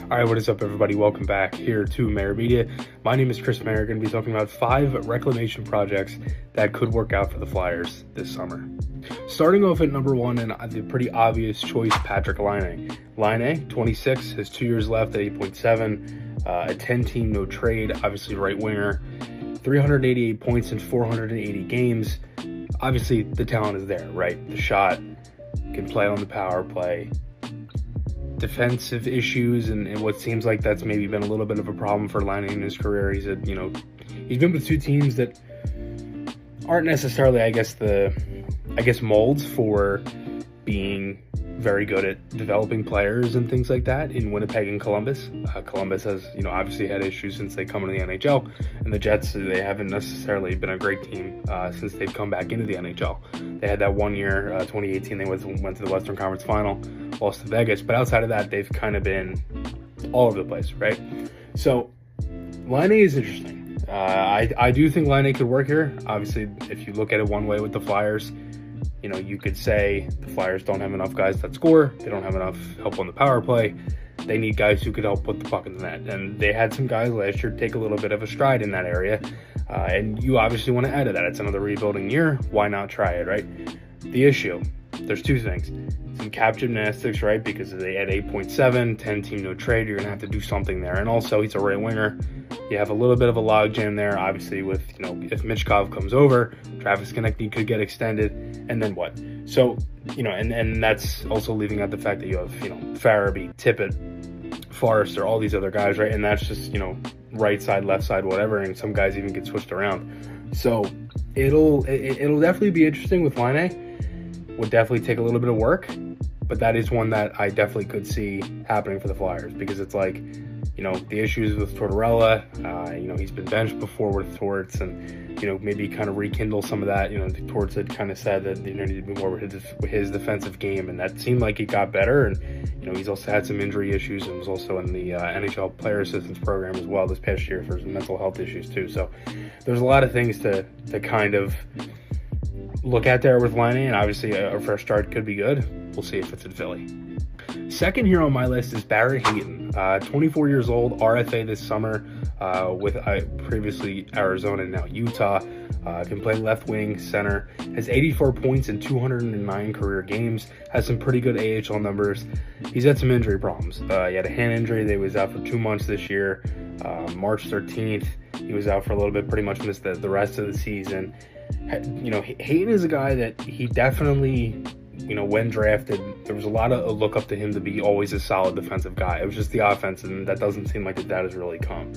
All right, what is up, everybody? Welcome back here to Maher Media. My name is Chris Maher. Going to be talking about 5 reclamation projects that could work out for the Flyers this summer. Starting off at number 1, and the pretty obvious choice, Patrik Laine. Laine, 26, has 2 years left at 8.7, a 10-team no trade, obviously right winger, 388 points in 480 games. Obviously, the talent is there, right? The shot, can play on the power play. Defensive issues and what seems like that's maybe been a little bit of a problem for Laine in his career. He's been with 2 teams that aren't necessarily, I guess, molds for being very good at developing players and things like that in Winnipeg and Columbus. Columbus has, obviously had issues since they come into the NHL, and the Jets, they haven't necessarily been a great team since they've come back into the NHL. They had that 1 year, 2018, they went to the Western Conference Final, lost to Vegas, but outside of that, they've kind of been all over the place, right? So Laine is interesting. I do think Laine could work here. Obviously, if you look at it one way with the Flyers, you could say the Flyers don't have enough guys that score. They don't have enough help on the power play. They need guys who could help put the puck in the net. And they had some guys last year take a little bit of a stride in that area. And you obviously want to add to that. It's another rebuilding year. Why not try it, right? The issue, there's 2 things. Some cap gymnastics, right? Because they had 8.7, 10-team no trade. You're going to have to do something there. And also, he's a right winger. You have a little bit of a logjam there, obviously, with, if 𝐏𝐿𝐷 comes over, Travis Konecny could get extended, and then what? So, and that's also leaving out the fact that you have, Farabee, Tippett, Forrester, all these other guys, right? And that's just, right side, left side, whatever, and some guys even get switched around. So it'll definitely be interesting with Laine. Would definitely take a little bit of work, but that is one that I definitely could see happening for the Flyers, because it's like, the issues with Tortorella, he's been benched before with Torts, and, maybe kind of rekindle some of that. Torts had kind of said that, needed to be more with his defensive game, and that seemed like it got better. And, he's also had some injury issues and was also in the NHL Player Assistance Program as well this past year for some mental health issues too. So there's a lot of things to kind of look at there with Laine, and obviously a fresh start could be good. We'll see if it's in Philly. Second here on my list is Barrett Hayton, 24 years old, RFA this summer with previously Arizona, now Utah. Can play left wing, center, has 84 points in 209 career games, has some pretty good AHL numbers. He's had some injury problems. He had a hand injury. He was out for 2 months this year. March 13th, he was out for a little bit, pretty much missed the rest of the season. Hayton is a guy that he definitely, when drafted, there was a lot of look up to him to be always a solid defensive guy. It was just the offense, and that doesn't seem like that has really come.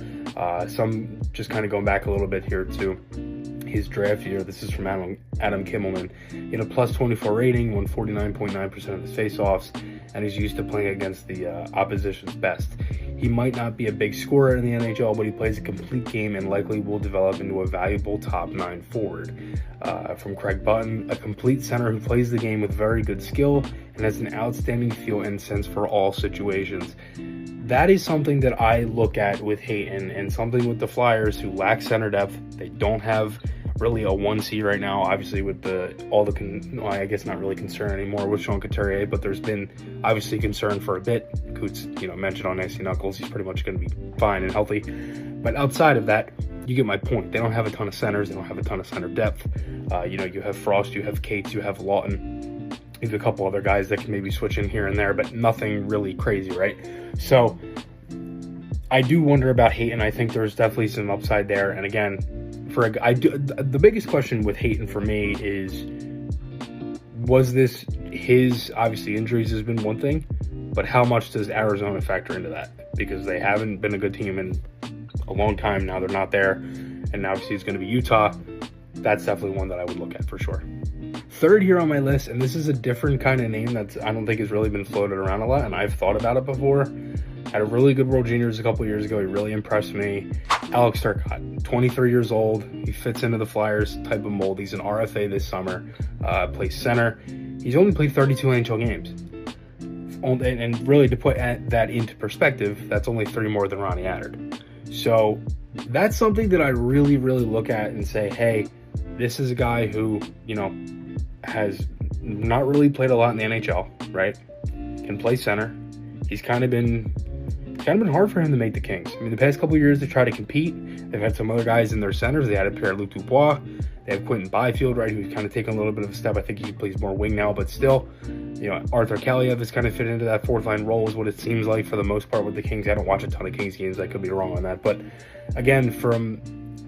Some just kind of going back a little bit here to his draft year. This is from Adam Kimmelman. He had a plus 24 rating, won 49.9% of his faceoffs, and he's used to playing against the opposition's best. He might not be a big scorer in the NHL, but he plays a complete game and likely will develop into a valuable top 9 forward. From Craig Button, a complete center who plays the game with very good skill and has an outstanding feel and sense for all situations. That is something that I look at with Hayton, and something with the Flyers, who lack center depth. They don't have really a 1C right now, obviously, with I guess not really concern anymore with Sean Couturier, but there's been obviously concern for a bit. Coots, mentioned on Icy Knuckles, he's pretty much going to be fine and healthy. But outside of that, you get my point. They don't have a ton of centers. They don't have a ton of center depth. You have Frost, you have Cates, you have Lawton. You have a couple other guys that can maybe switch in here and there, but nothing really crazy, right? So I do wonder about Hayton. I think there's definitely some upside there. And again, the biggest question with Hayton for me is, was this his, obviously injuries has been one thing, but how much does Arizona factor into that? Because they haven't been a good team in a long time now. They're not there, and obviously it's going to be Utah. That's definitely one that I would look at for sure. Third here on my list, and this is a different kind of name that I don't think has really been floated around a lot, and I've thought about it before. Had a really good World Juniors a couple years ago. He really impressed me. 𝐅𝐿𝐷, 23 years old. He fits into the Flyers type of mold. He's an RFA this summer. Plays center. He's only played 32 NHL games. And really, to put that into perspective, that's only 3 more than Ronnie Attard. So that's something that I really, really look at and say, hey, this is a guy who, has not really played a lot in the NHL, right? Can play center. He's kind of been kind of been hard for him to make the Kings. I mean, the past couple of years, they try to compete. They've had some other guys in their centers. They had a pair of Luc Dubois. They have Quentin Byfield, right, who's kind of taken a little bit of a step. I think he plays more wing now, but still, you know, Arthur Kaliev has kind of fit into that fourth line role is what it seems like for the most part with the Kings. I don't watch a ton of Kings games. I could be wrong on that. But again, from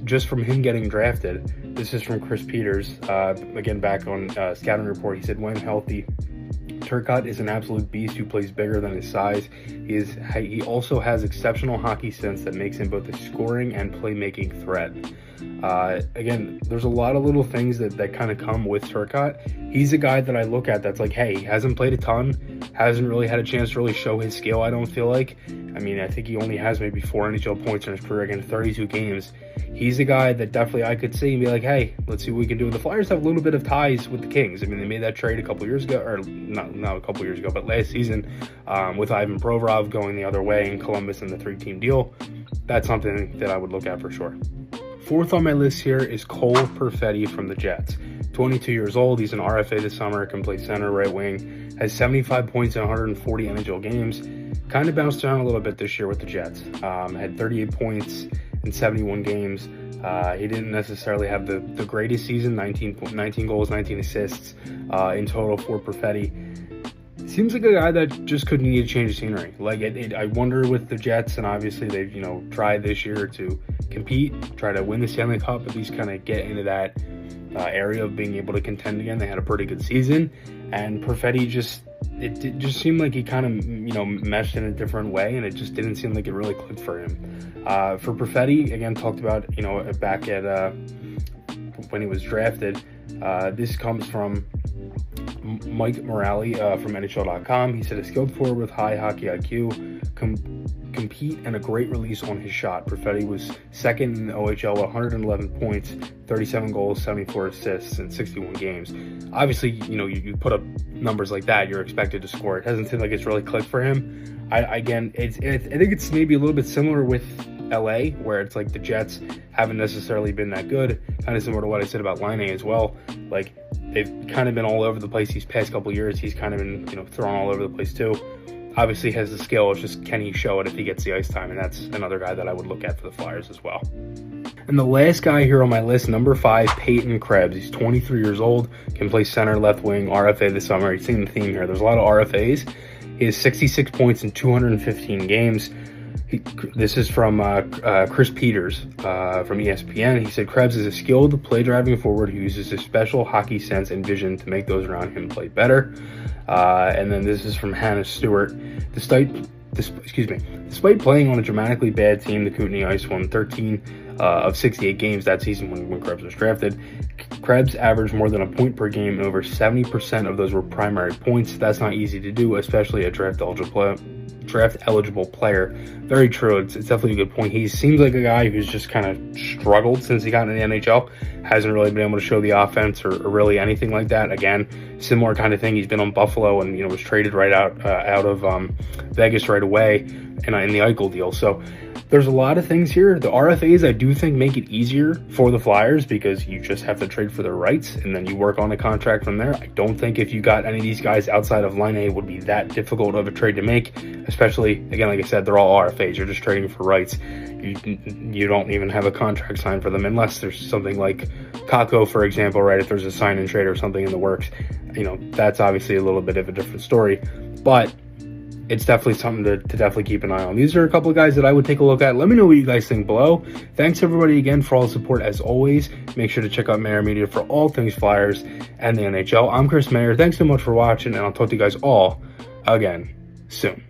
him getting drafted, this is from Chris Peters. Again, back on Scouting Report, he said, when healthy, 𝐅𝐿𝐄 is an absolute beast who plays bigger than his size. He also has exceptional hockey sense that makes him both a scoring and playmaking threat. Again, there's a lot of little things that kind of come with 𝐅𝐿𝐄. He's a guy that I look at that's like, hey, he hasn't played a ton, hasn't really had a chance to really show his skill, I don't feel like. I mean, I think he only has maybe 4 NHL points in his career, again, 32 games. He's a guy that definitely I could see and be like, hey, let's see what we can do. The Flyers have a little bit of ties with the Kings. I mean, they made that trade a couple years ago, or not a couple years ago, but last season with Ivan Provorov going the other way in Columbus and the 3-team deal. That's something that I would look at for sure. Fourth on my list here is Cole Perfetti from the Jets. 22 years old. He's an RFA this summer, can play center, right wing, has 75 points in 140 NHL games. Kind of bounced around a little bit this year with the Jets. Had 38 points in 71 games. He didn't necessarily have the greatest season, 19 goals, 19 assists in total for Perfetti. Seems like a guy that just could need to change the scenery. Like I wonder with the Jets, and obviously they've tried this year to compete, try to win the Stanley Cup, at least kind of get into that area of being able to contend again. They had a pretty good season, and Perfetti it just seemed like he kind of meshed in a different way, and it just didn't seem like it really clicked for him. For Perfetti, again, talked about back at when he was drafted. This comes from Mike Morale from NHL.com. He said, a skilled forward with high hockey IQ, compete and a great release on his shot. Perfetti was second in the OHL with 111 points, 37 goals, 74 assists in 61 games. Obviously, you put up numbers like that, you're expected to score. It hasn't seemed like it's really clicked for him. I think it's maybe a little bit similar with LA, where it's like the Jets haven't necessarily been that good. Kind of similar to what I said about Laine as well. Like, they've kind of been all over the place these past couple of years. He's kind of been, thrown all over the place too. Obviously has the skill. It's just, can he show it if he gets the ice time? And that's another guy that I would look at for the Flyers as well. And the last guy here on my list, number 5, Peyton Krebs. He's 23 years old, can play center, left wing, RFA this summer. You've seen the theme here. There's a lot of RFAs. He has 66 points in 215 games. This is from Chris Peters from ESPN. He said, Krebs is a skilled play-driving forward who uses his special hockey sense and vision to make those around him play better. And then this is from Hannah Stewart. Despite playing on a dramatically bad team, the Kootenay Ice won 13 of 68 games that season when Krebs was drafted. Krebs averaged more than a point per game, and over 70% of those were primary points. That's not easy to do, especially a draft-eligible player. Very true. It's definitely a good point. He seems like a guy who's just kind of struggled since he got in the NHL. Hasn't really been able to show the offense or really anything like that. Again, similar kind of thing. He's been on Buffalo and was traded right out of Vegas right away in the 𝐼𝐾𝐒 deal. So there's a lot of things here. The RFAs, I do think, make it easier for the Flyers because you just have to trade for their rights and then you work on a contract from there. I don't think if you got any of these guys outside of Laine, it would be that difficult of a trade to make, especially, again, like I said, they're all RFAs. You're just trading for rights. You don't even have a contract signed for them unless there's something like 𝐷𝐿𝐄, for example, right? If there's a sign and trade or something in the works, that's obviously a little bit of a different story. But it's definitely something to definitely keep an eye on. These are a couple of guys that I would take a look at. Let me know what you guys think below. Thanks everybody again for all the support as always. Make sure to check out Maher Media for all things Flyers and the NHL. I'm Chris Maher. Thanks so much for watching, and I'll talk to you guys all again soon.